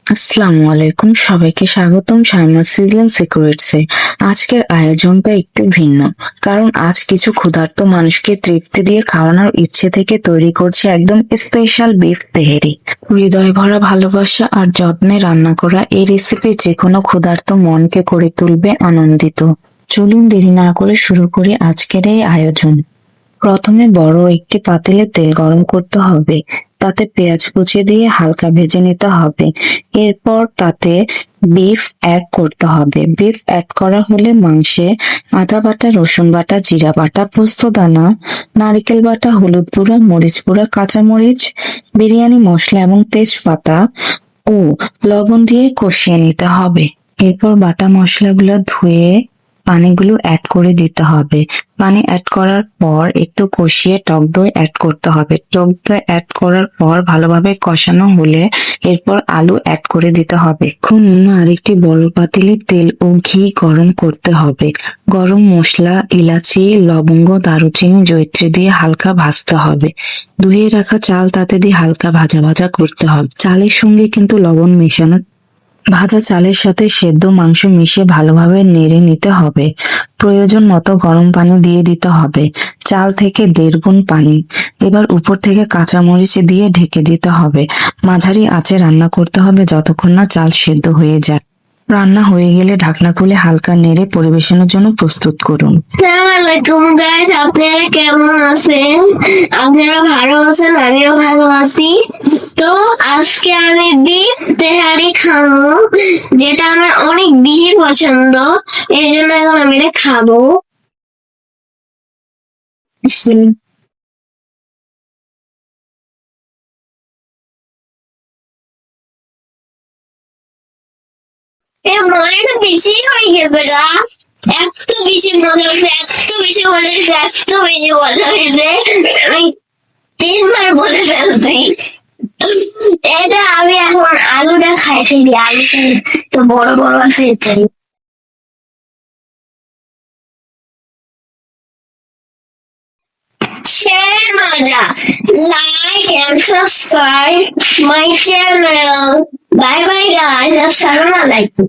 আসসালামু আলাইকুম, সবাইকে স্বাগতম শার্মা সিজন সিক্রেটসে। আজকের আয়োজনটা একটু ভিন্ন, কারণ আজ কিছু ক্ষুধার্ত মানুষকে তৃপ্তি দিয়ে খাওয়ানোর ইচ্ছে থেকে তৈরি করছে একদম স্পেশাল বিফ তেহেরি। হৃদয় ভরা ভালোবাসা আর যত্নে রান্না করা এই রেসিপি যে কোনো ক্ষুধার্ত মনকে করে তুলবে আনন্দিত। চলুন দেরি না করে শুরু করি আজকের এই আয়োজন। প্রথমে বড় একটি পাতিলে তেল গরম করতে হবে। তাতে পেঁয়াজ কুচি দিয়ে হালকা ভেজে নিতে হবে। এরপর তাতে বিফ অ্যাড করতে হবে। বিফ অ্যাড করা হলে মাংসে আদা বাটা, রসুন বাটা, জিরা বাটা, পোস্তদানা, নারকেল বাটা, হলুদ গুঁড়া, মরিচ গুঁড়া, কাঁচামরিচ, বিরিয়ানি মশলা এবং তেজপাতা ও লবণ দিয়ে কষিয়ে নিতে হবে। এরপর বাটা মশলাগুলো ধুয়ে পানিগুলো অ্যাড করে দিতে হবে। পানি অ্যাড করার পর একটু কষিয়ে টক দই অ্যাড করতে হবে। টক দই অ্যাড করার পর ভালোভাবে কষানো হলে এরপর আলু অ্যাড করে দিতে হবে। এখন অন্য আরেকটি বড় পাতিলে তেল ও ঘি গরম করতে হবে। গরম মশলা, ইলাচি, লবঙ্গ, দারুচিনি, জয়িত্রী দিয়ে হালকা ভাজতে হবে। ধুয়ে রাখা চাল তাতে দিয়ে হালকা ভাজা ভাজা করতে হবে। চালের সঙ্গে কিন্তু লবণ মেশানো। ভাজা চালের সাথে সেদ্ধ মাংস মিশিয়ে ভালোভাবে নেড়ে নিতে হবে। প্রয়োজন মতো গরম পানি দিয়ে দিতে হবে, চাল থেকে 1.5 গুণ পানি। এবার উপর থেকে কাঁচামরিচ দিয়ে ঢেকে দিতে হবে। মাঝারি আঁচে রান্না করতে হবে যতক্ষণ না চাল সেদ্ধ হয়ে যায়। রান্না হয়ে গেলে ঢাকনা খুলে হালকা নেড়ে পরিবেশনের জন্য প্রস্তুত করুন। আসসালামু আলাইকুম গাইস, আপনারা কেমন আছেন? আপনারা ভালো আছেন, আমিও ভালো আছি। তো আজকে আমি বিফ তেহারি খাবো, যেটা আমার অনেক বেশি পছন্দ। এই জন্য এখন আমি এটা খাবো। এর মজাটা বেশি হয়ে গেছে গা। এত বেশি মজা হয়েছে, এত বেশি মজা হয়েছে, এত বেশি মজা হয়েছে, আমি 3 বার বলে ফেলছি। এটা আমি এখন আলুটা খাই ফেলি, আলুটা তো বড় বড় আছে এটাই। Share মজা, like and subscribe my channel. Bye bye guys, আসসালামু আলাইকুম।